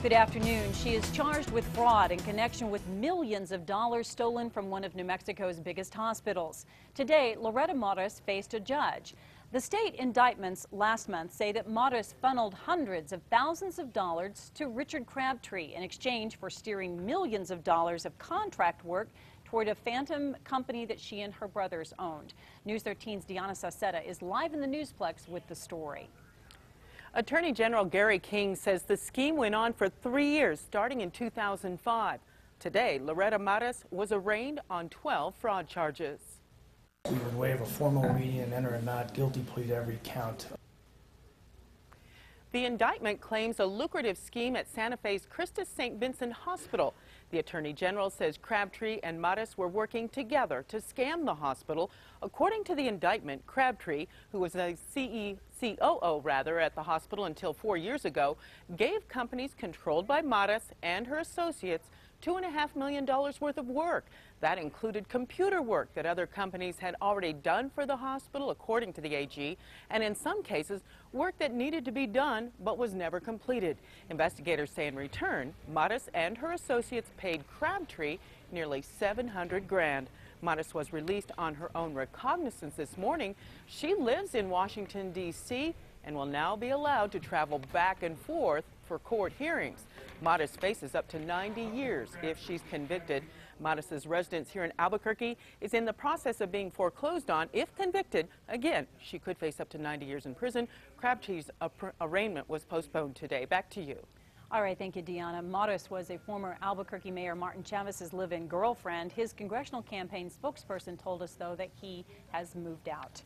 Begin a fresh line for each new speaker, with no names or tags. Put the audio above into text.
Good afternoon. She is charged with fraud in connection with millions of dollars stolen from one of New Mexico's biggest hospitals. Today, Loretta Mares faced a judge. The state indictments last month say that Mares funneled hundreds of thousands of dollars to Richard Crabtree in exchange for steering millions of dollars of contract work toward a phantom company that she and her brothers owned. News 13's Deanna Sauceda is live in the Newsplex with the story.
Attorney General Gary King says the scheme went on for 3 years, starting in 2005. Today, Loretta Mares was arraigned on 12 fraud charges.
We would waive a formal reading and enter a not guilty plea to every count.
The indictment claims a lucrative scheme at Santa Fe's Christus St. Vincent Hospital. The Attorney General says Crabtree and Mares were working together to scam the hospital. According to the indictment, Crabtree, who was a COO at the hospital until 4 years ago, gave companies controlled by Mares and her associates $2.5 million worth of work. That included computer work that other companies had already done for the hospital, according to the AG, and in some cases, work that needed to be done but was never completed. Investigators say in return, Mares and her associates paid Crabtree nearly $700 grand. Mares was released on her own recognizance this morning. She lives in Washington, D.C., and will now be allowed to travel back and forth for court hearings. Mares faces up to 90 years if she's convicted. Mares' residence here in Albuquerque is in the process of being foreclosed on. If convicted, again, she could face up to 90 years in prison. Crabtree's arraignment was postponed today. Back to you.
All right, thank you, Deanna. Mares was a former Albuquerque Mayor Martin Chavez's live-in girlfriend. His congressional campaign spokesperson told us, though, that he has moved out.